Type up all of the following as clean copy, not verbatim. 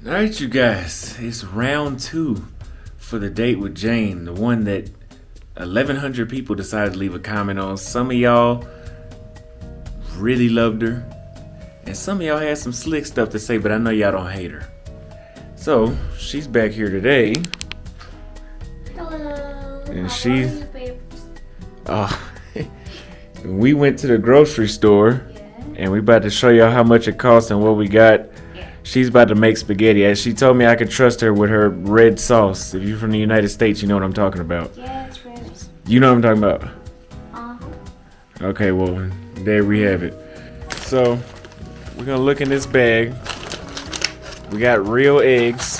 Alright, you guys, it's round 2 for the date with Jane, the one that 1,100 people decided to leave a comment on. Some of y'all really loved her, and some of y'all had some slick stuff to say, but I know y'all don't hate her. So, she's back here today. Hello. And How she- are you, babes? We went to the grocery store, and we about to show y'all how much it costs and what we got. She's about to make spaghetti. As she told me I could trust her with her red sauce. If you're from the United States, you know what I'm talking about. Yeah, it's red. You know what I'm talking about? Uh-huh. Okay, well, there we have it. So, we're gonna look in this bag. We got real eggs.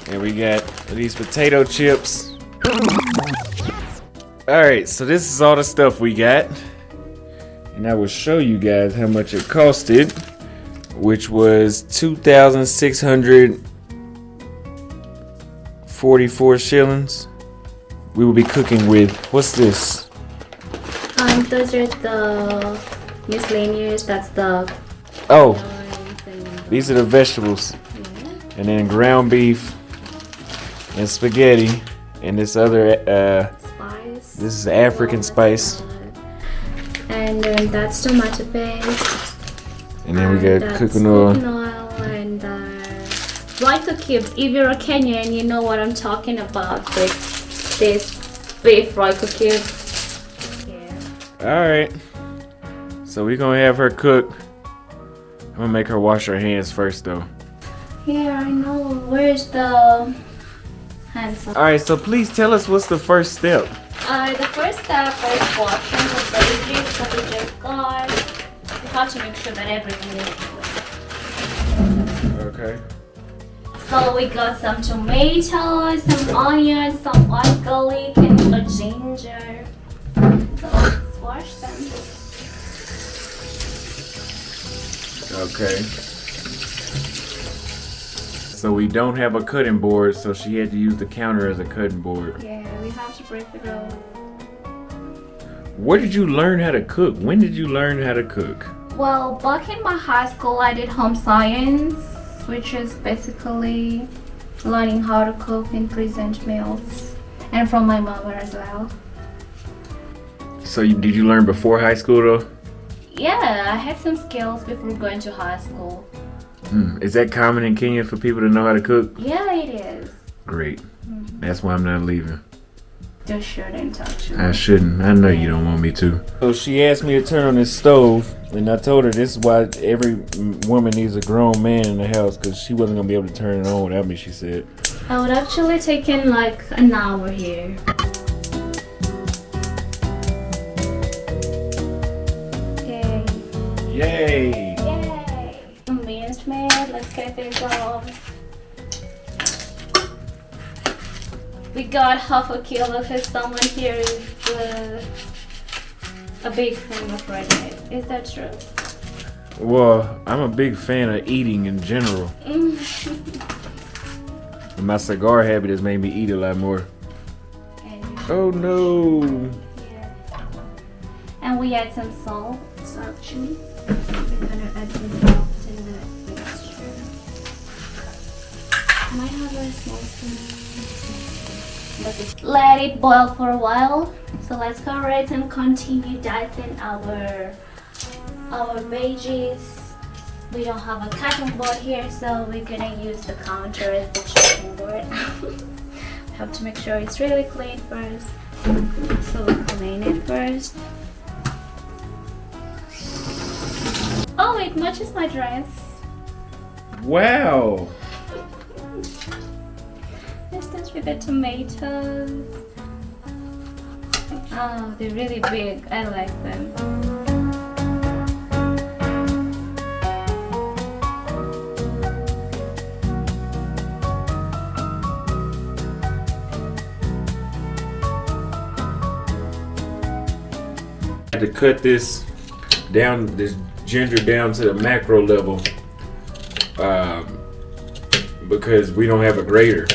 And we got these potato chips. Alright, so this is all the stuff we got. And I will show you guys how much it costed, which was 2,644 shillings. We will be cooking with, what's this? Those are the miscellaneous. That's the. Oh, And these are the vegetables. yeah. And then ground beef and spaghetti. And this other, Spice. this is African spice. And then that's tomato paste. And then we got that's cooking oil. and Royco cubes. If you're a Kenyan, you know what I'm talking about with this beef Royco cubes. Yeah. Alright. So we're gonna have her cook. I'm gonna make her wash her hands first though. Yeah, I know. Where's the hand soap? Alright, so please tell us what's the first step. The first step is washing the veggies that we just got. You have to make sure that everything is good. Okay. So we got some tomatoes, some onions, some white garlic, and a ginger. So let's wash them. Okay. So we don't have a cutting board, so she had to use the counter as a cutting board. Yeah, we have to break the rule. Where did you learn how to cook? When did you learn how to cook? Well, back in my high school, I did home science, which is basically learning how to cook and present meals, and from my mother as well. So did you learn before high school though? Yeah, I had some skills before going to high school. Is that common in Kenya for people to know how to cook? Yeah, it is. Great. That's why I'm not leaving. Just shouldn't touch I it. shouldn't. I know you don't want me to. So she asked me to turn on this stove, and I told her this is why every woman needs a grown man in the house, because she wasn't going to be able to turn it on without me, she said. I would actually take in like an hour here. Okay. Yay! Yay! Minced meat. Let's get things off. We got half a kilo because someone here is a big fan of red meat. Is that true? Well, I'm a big fan of eating in general. My cigar habit has made me eat a lot more. Oh no! Yeah. And we add some salt, actually. We're gonna add some salt to the mixture. Can I have a small spoon? Let it boil for a while. So let's go ahead and continue dicing our veggies. We don't have a cutting board here, so we're gonna use the counter as the chopping board. We have to make sure it's really clean first. So we clean it first. Oh, it matches my dress. Wow! Let's start with the tomatoes. Oh, they're really big. I like them. I had to cut this ginger down to the macro level because we don't have a grater.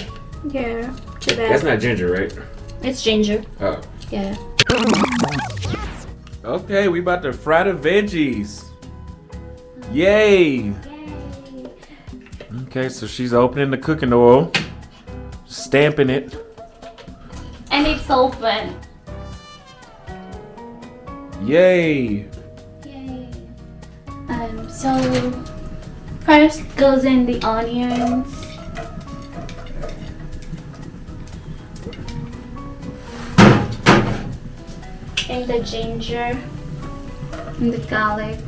Yeah, too bad. That's not ginger, right? It's ginger. Oh. Yeah. Okay, we about to fry the veggies. Yay! Yay. Okay, so she's opening the cooking oil, stamping it. And it's open. Yay! Yay. So first goes in the onions. And the ginger. And the garlic.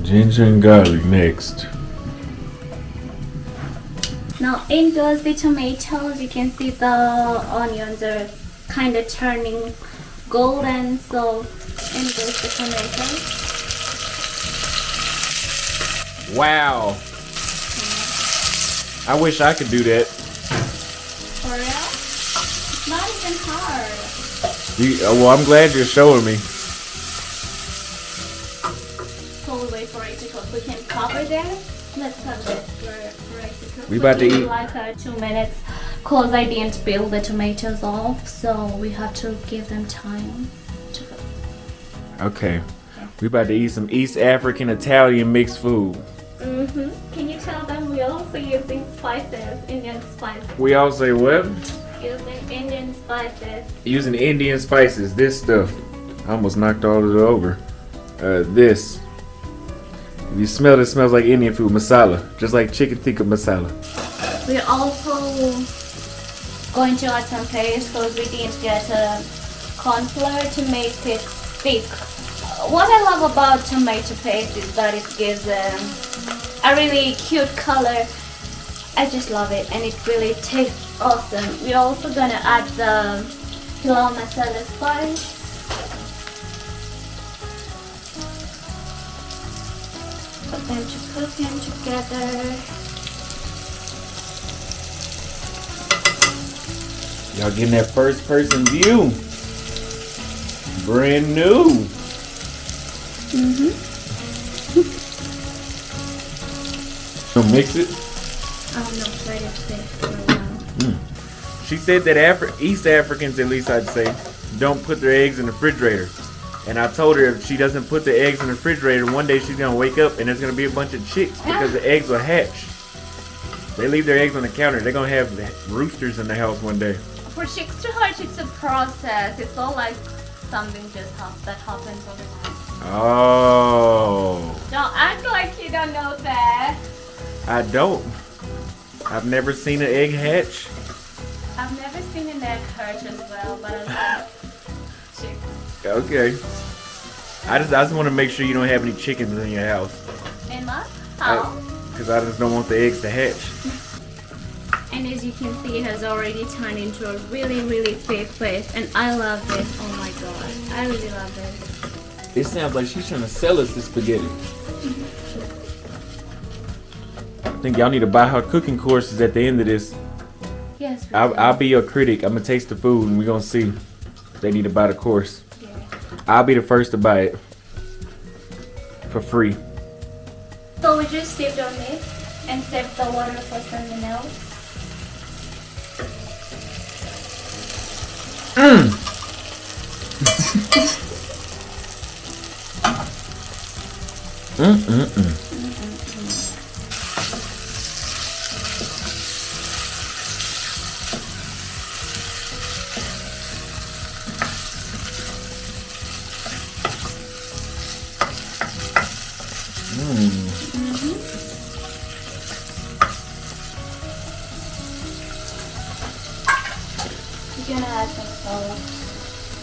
Ginger and garlic next. Now in goes the tomatoes. You can see the onions are kind of turning golden, so in goes the tomatoes. Wow. I wish I could do that. For real? It's not even hard. Well, I'm glad you're showing me. So we wait for it to cook. We can cover that. Let's cover it for it to cook. We about to eat. Like 2 minutes, cause I didn't peel the tomatoes off, so we have to give them time to cook. Okay. We about to eat some East African Italian mixed food. Can you tell them we also using spices, Indian spices? We all say what? Using Indian spices. Using Indian spices. This stuff. I almost knocked all of it over. This. If you smell it, smells like Indian food. Masala. Just like chicken tikka masala. We're also going to add some paste because we didn't get a corn flour to make it thick. What I love about tomato paste is that it gives a really cute color. I just love it and it really tastes awesome. We're also gonna add the pilau masala spice. Put them to cooking together. Y'all getting that first person view. Brand new. So mix it. I'm not ready to say for a while. She said that East Africans, at least I'd say, don't put their eggs in the refrigerator. And I told her if she doesn't put the eggs in the refrigerator, one day she's gonna wake up and there's gonna be a bunch of chicks because the eggs will hatch. They leave their eggs on the counter. They're gonna have roosters in the house one day. For chicks to hatch, it's a process. It's not like something just that happens overnight. Oh. Don't act like you don't know that. I don't. I've never seen an egg hatch. I've never seen an egg hatch as well, but I've seen chicks. Okay. I just want to make sure you don't have any chickens in your house. In my house. Because I just don't want the eggs to hatch. And as you can see, it has already turned into a really, really thick paste. And I love this. Oh my god. I really love this. It sounds like she's trying to sell us this spaghetti. I think y'all need to buy her cooking courses at the end of this. Yes. I'll be your critic. I'm going to taste the food and we're going to see if they need to buy the course. Yeah. I'll be the first to buy it. For free. So we just sieved our meat and save the water for something else. You're gonna add some salt.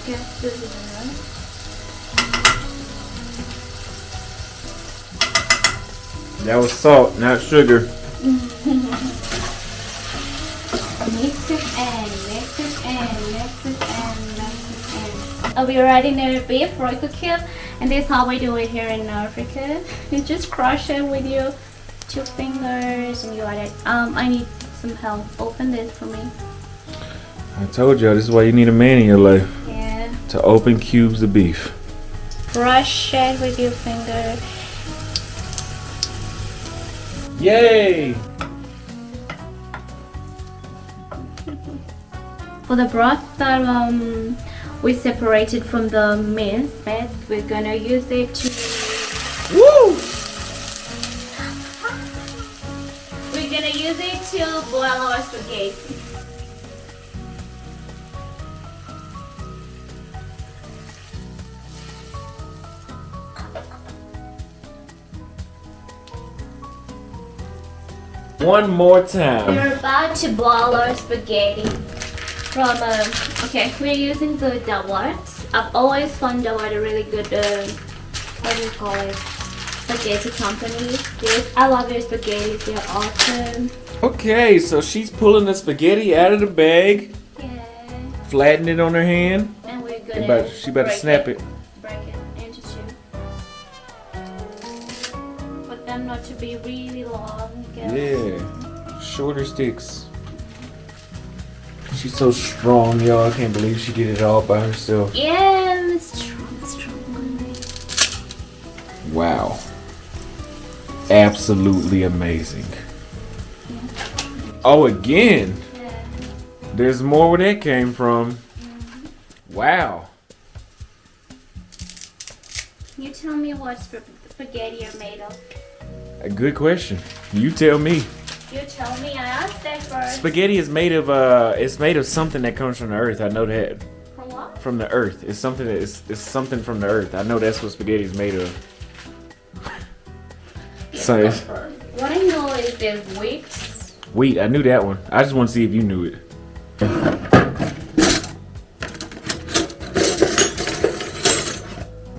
Guess this is enough. That was salt, not sugar. Mix it and mix it and mix it and mix it and. We already know beef for cooking, and this is how we do it here in Africa. You just crush it with your 2 fingers and you add it. I need some help. Open this for me. I told y'all this is why you need a man in your life. Yeah. To open cubes of beef. Brush it with your finger. Yay! For the broth that we separated from the meat, we're gonna use it to. Woo! We're We're gonna use it to boil our spaghetti. One more time. We're about to boil our spaghetti from okay, we're using the worth. I've always found the worth a really good what do you call it, spaghetti company. I love their spaghetti, they're awesome. Okay, so she's pulling the spaghetti out of the bag, Yeah, flattening it on her hand. and we're gonna She better snap it. break it into two. But them not to be really long, guys. Yeah, shorter sticks. She's so strong, y'all. I can't believe she did it all by herself. Yeah, it's strong. Wow. Absolutely amazing. Oh, again. Yeah. There's more where that came from. Wow. You tell me what spaghetti are made of. A good question. You tell me. You tell me. I asked that first. Spaghetti is made of it's made of something that comes from the earth. I know that. From what? From the earth. It's something that it's something from the earth. I know that's what spaghetti is made of. So it's What I know is there's wheat. wheat. I knew that one. I just want to see if you knew it.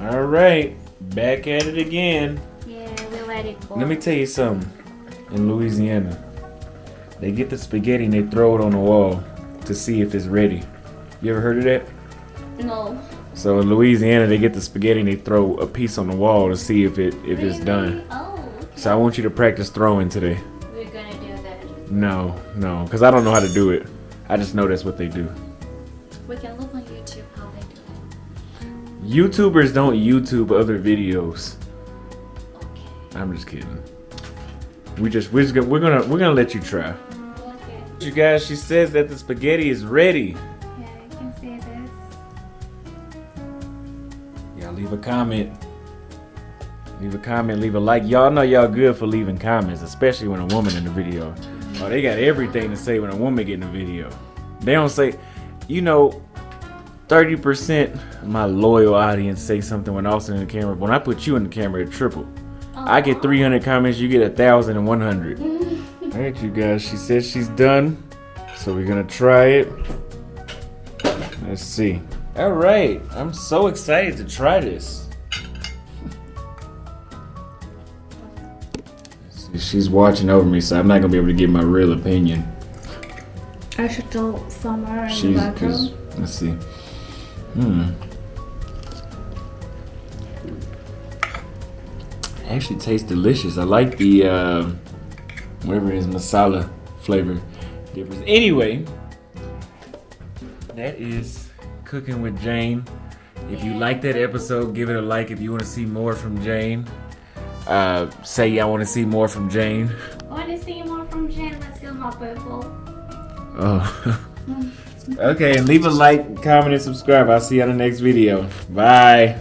All right, back at it again. Yeah, we let it go. Let me tell you something. In Louisiana, they get the spaghetti and they throw it on the wall to see if it's ready. You ever heard of that? No. So in Louisiana, they get the spaghetti and they throw a piece on the wall to see if it's Really? done. Oh, okay. So I want you to practice throwing today. We're gonna do that. No, because I don't know how to do it. I just know that's what they do. We can look on YouTube how they do it. YouTubers don't YouTube other videos. Okay. I'm just kidding. We're gonna let you try. Okay. You guys, she says that the spaghetti is ready. Yeah, you can see this. Y'all leave a comment. Leave a comment, leave a like. Y'all know y'all good for leaving comments, especially when a woman in the video. Oh, they got everything to say when a woman get in the video. They don't say, 30% of my loyal audience say something when Austin in the camera. When I put you in the camera, it triple. I get 300 comments, you get 1,100. Alright, you guys, she says she's done. So we're gonna try it. Let's see. Alright, I'm so excited to try this. She's watching over me, so I'm not gonna be able to give my real opinion. I should go somewhere in the bathroom. Let's see. Actually tastes delicious. I like the whatever it is, masala flavor difference. Anyway, that is Cooking with Jane. If you like that episode, give it a like. If you want to see more from Jane, say I want to see more from Jane. I want to see more from Jen. Let's go my purple. Oh. Okay, and leave a like, comment, and subscribe. I'll see you on the next video. Bye.